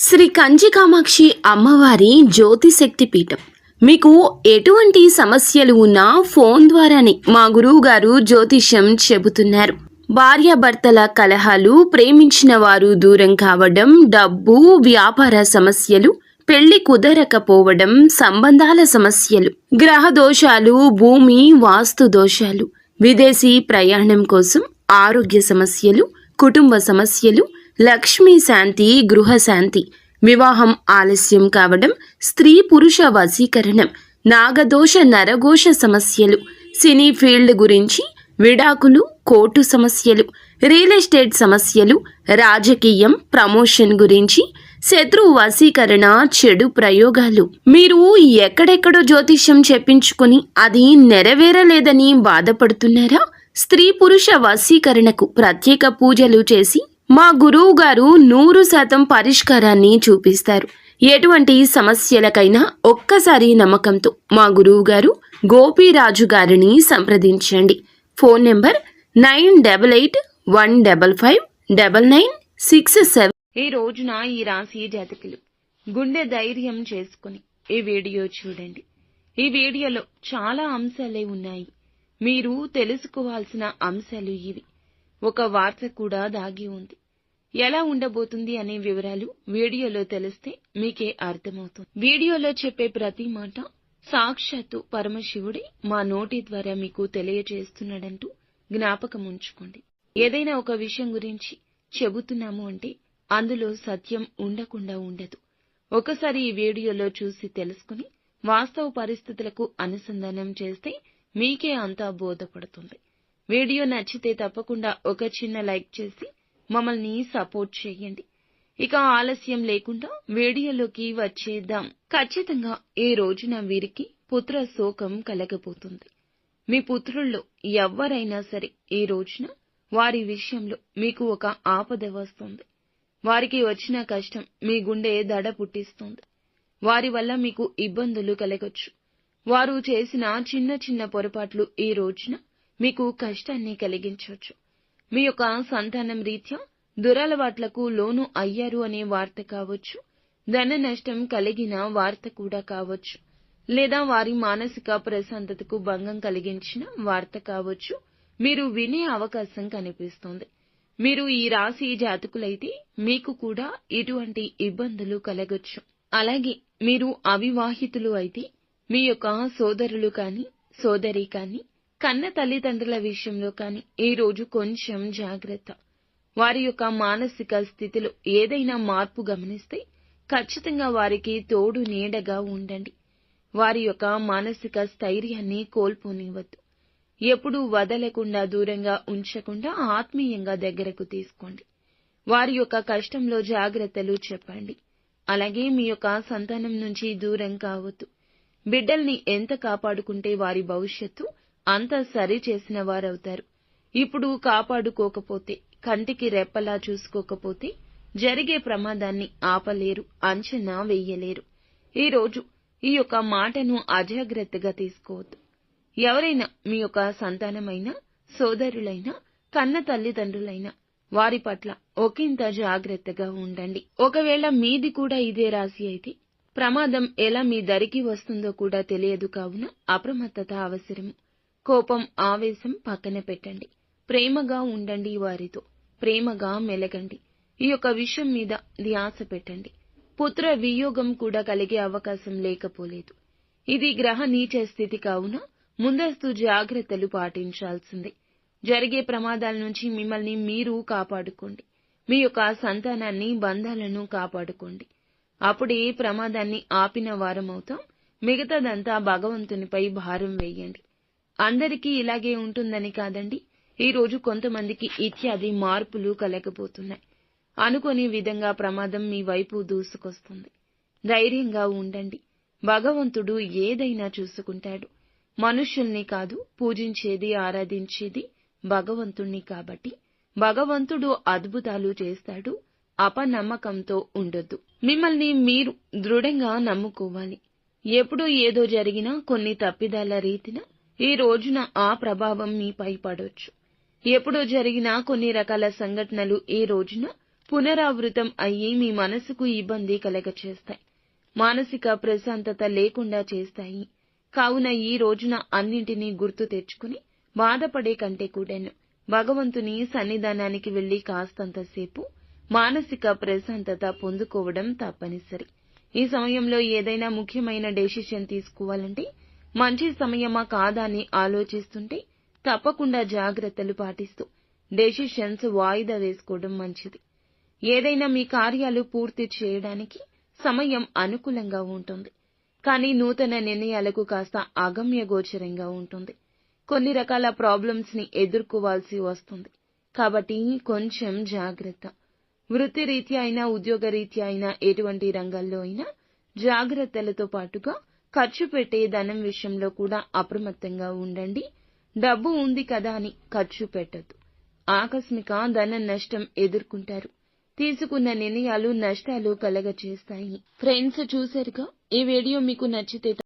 శ్రీ కంచి కామాక్షి అమ్మవారి జ్యోతిశక్తి పీఠం. మీకు ఎటువంటి సమస్యలు ఉన్నా ఫోన్ ద్వారానే మా గురువు గారు జ్యోతిష్యం చెబుతున్నారు. భార్యాభర్తల కలహాలు, ప్రేమించిన వారు దూరం కావడం, డబ్బు, వ్యాపార సమస్యలు, పెళ్లి కుదరకపోవడం, సంబంధాల సమస్యలు, గ్రహ దోషాలు, భూమి వాస్తు దోషాలు, విదేశీ ప్రయాణం కోసం, ఆరోగ్య సమస్యలు, కుటుంబ సమస్యలు, లక్ష్మీ శాంతి, గృహ శాంతి, వివాహం ఆలస్యం కావడం, స్త్రీ పురుష వశీకరణం, నాగదోష నరఘోష సమస్యలు, సినీ ఫీల్డ్ గురించి, విడాకులు, కోర్టు సమస్యలు, రియల్ ఎస్టేట్ సమస్యలు, రాజకీయం, ప్రమోషన్ గురించి, శత్రు వశీకరణ, చెడు ప్రయోగాలు. మీరు ఎక్కడెక్కడో జ్యోతిష్యం చెప్పించుకుని అది నెరవేరలేదని బాధపడుతున్నారా? స్త్రీ పురుష వశీకరణకు ప్రత్యేక పూజలు చేసి మా గురువు గారు 100% పరిష్కారాన్ని చూపిస్తారు. ఎటువంటి సమస్యలకైనా ఒక్కసారి నమ్మకంతో మా గురువు గారు గోపీరాజు గారిని సంప్రదించండి. Phone number 9815559967. ఈ రోజున ఈ రాశి జాతకులు గుండె ధైర్యం చేసుకుని ఈ వీడియో చూడండి. ఈ వీడియోలో చాలా అంశాలే ఉన్నాయి. మీరు తెలుసుకోవాల్సిన అంశాలు ఇవి. ఒక వార్త కూడా దాగి ఉంది. ఎలా ఉండబోతుంది అనే వివరాలు వీడియోలో తెలిస్తే మీకే అర్థమవుతుంది. వీడియోలో చెప్పే ప్రతి మాట సాక్షాత్తు పరమశివుడే మా నోటి ద్వారా మీకు తెలియజేస్తున్నాడంటూ జ్ఞాపకం ఉంచుకోండి. ఏదైనా ఒక విషయం గురించి చెబుతున్నాము అంటే అందులో సత్యం ఉండకుండా ఉండదు. ఒకసారి ఈ వీడియోలో చూసి తెలుసుకుని వాస్తవ పరిస్థితులకు అనుసంధానం చేస్తే మీకే అంతా బోధపడుతుంది. వీడియో నచ్చితే తప్పకుండా ఒక చిన్న లైక్ చేసి మమ్మల్ని సపోర్ట్ చేయండి. ఇక ఆలస్యం లేకుండా వీడియోలోకి వచ్చేద్దాం. ఖచ్చితంగా ఈ రోజున వీరికి పుత్ర శోకం కలగబోతుంది. మీ పుత్రుల్లో ఎవ్వరైనా సరే ఈ రోజున వారి విషయంలో మీకు ఒక ఆపద వస్తుంది. వారికి వచ్చిన కష్టం మీ గుండె దడ పుట్టిస్తుంది. వారి వల్ల మీకు ఇబ్బందులు కలగొచ్చు. వారు చేసిన చిన్న చిన్న పొరపాట్లు ఈ రోజున మీకు కష్టాన్ని కలిగించవచ్చు. మీ యొక్క సంతానం రీత్యా దురలవాట్లకు లోను అయ్యారు అనే వార్త కావచ్చు, ధన నష్టం కలిగిన వార్త కూడా కావచ్చు, లేదా వారి మానసిక ప్రశాంతతకు భంగం కలిగించిన వార్త కావచ్చు. మీరు వినే అవకాశం కనిపిస్తోంది. మీరు ఈ రాశి జాతకులైతే మీకు కూడా ఇటువంటి ఇబ్బందులు కలగొచ్చు. అలాగే మీరు అవివాహితులు అయితే మీ యొక్క సోదరులు కానీ, సోదరి కానీ, కన్న తల్లిదండ్రుల విషయంలో కానీ ఈ రోజు కొంచెం జాగ్రత్త. వారి యొక్క మానసిక స్థితిలో ఏదైనా మార్పు గమనిస్తే ఖచ్చితంగా వారికి తోడు నీడగా ఉండండి. వారి యొక్క మానసిక స్థైర్యాన్ని కోల్పోనివ్వద్దు. ఎప్పుడూ వదలకుండా, దూరంగా ఉంచకుండా ఆత్మీయంగా దగ్గరకు తీసుకోండి. వారి యొక్క కష్టంలో జాగ్రత్తలు చెప్పండి. అలాగే మీ యొక్క సంతానం నుంచి దూరం కావద్దు. బిడ్డల్ని ఎంత కాపాడుకుంటే వారి భవిష్యత్తు అంత సరి చేసిన వారవుతారు. ఇప్పుడు కాపాడుకోకపోతే, కంటికి రెప్పలా చూసుకోకపోతే జరిగే ప్రమాదాన్ని ఆపలేరు, అంచనా వెయ్యలేరు. ఈ రోజు ఈ యొక్క మాటను అజాగ్రత్తగా తీసుకోవద్దు. ఎవరైనా మీ యొక్క సంతానమైనా, సోదరులైనా, కన్న తల్లిదండ్రులైనా వారి పట్ల ఒకంత జాగ్రత్తగా ఉండండి. ఒకవేళ మీది కూడా ఇదే రాశి అయితే ప్రమాదం ఎలా మీ దరికి వస్తుందో కూడా తెలియదు. కావున అప్రమత్తత అవసరము. కోపం, ఆవేశం పక్కన పెట్టండి. ప్రేమగా ఉండండి. వారితో ప్రేమగా మెలగండి. ఈ యొక్క విషయం మీద ధ్యాస పెట్టండి. పుత్ర వియోగం కూడా కలిగే అవకాశం లేకపోలేదు. ఇది గ్రహ నీచ స్థితి కావున ముందస్తు జాగ్రత్తలు పాటించాల్సిందే. జరిగే ప్రమాదాల నుంచి మిమ్మల్ని మీరు కాపాడుకోండి. మీ యొక్క సంతానాన్ని, బంధాలను కాపాడుకోండి. అప్పుడే ప్రమాదాన్ని ఆపిన వారమవుతాం. మిగతాదంతా భగవంతునిపై భారం వేయండి. అందరికీ ఇలాగే ఉంటుందని కాదండి. ఈ రోజు కొంతమందికి ఇత్యాది మార్పులు కలగబోతున్నాయి. అనుకోని విధంగా ప్రమాదం మీ వైపు దూసుకొస్తుంది. ధైర్యంగా ఉండండి. భగవంతుడు ఏదైనా చూసుకుంటాడు. మనుష్యుల్ని కాదు పూజించేది, ఆరాధించేది భగవంతుణ్ణి. కాబట్టి భగవంతుడు అద్భుతాలు చేస్తాడు. అపనమ్మకంతో ఉండొద్దు. మిమ్మల్ని మీరు దృఢంగా నమ్ముకోవాలి. ఎప్పుడు ఏదో జరిగినా కొన్ని తప్పిదాల రీతిన ఈ రోజున ఆ ప్రభావం మీపై పడొచ్చు. ఎప్పుడో జరిగిన కొన్ని రకాల సంఘటనలు ఈ రోజున పునరావృతం అయ్యి మీ మనసుకు ఇబ్బంది కలగచేస్తాయి. మానసిక ప్రశాంతత లేకుండా చేస్తాయి. కావున ఈ రోజున అన్నింటినీ గుర్తు తెచ్చుకుని బాధపడే కంటే కూడాను భగవంతుని సన్నిధానానికి వెళ్లి కాస్తంతసేపు మానసిక ప్రశాంతత పొందుకోవడం తప్పనిసరి. ఈ సమయంలో ఏదైనా ముఖ్యమైన డెసిషన్ తీసుకోవాలంటే మంచి సమయమా కాదా అని ఆలోచిస్తుంటే తప్పకుండా జాగ్రత్తలు పాటిస్తూ డెసిషన్స్ వాయిదా వేసుకోవడం మంచిది. ఏదైనా మీ కార్యాలు పూర్తి చేయడానికి సమయం అనుకూలంగా ఉంటుంది. కానీ నూతన నిర్ణయాలకు కాస్త అగమ్యగోచరంగా ఉంటుంది. కొన్ని రకాల ప్రాబ్లమ్స్ ని ఎదుర్కోవాల్సి వస్తుంది. కాబట్టి కొంచెం జాగ్రత్త. వృత్తిరీత్యా అయినా ఉద్యోగరీత్యా అయినా ఎటువంటి రంగాల్లో అయినా జాగ్రత్తలతో పాటుగా ఖర్చు పెట్టే ధనం విషయంలో కూడా అప్రమత్తంగా ఉండండి. డబ్బు ఉంది కదా అని ఖర్చు పెట్టొద్దు. ఆకస్మిక ధన నష్టం ఎదుర్కొంటారు. తీసుకున్న నిర్ణయాలు నష్టాలు కలగచేస్తాయి. ఫ్రెండ్స్, చూశారుగా? ఈ వీడియో మీకు నచ్చితే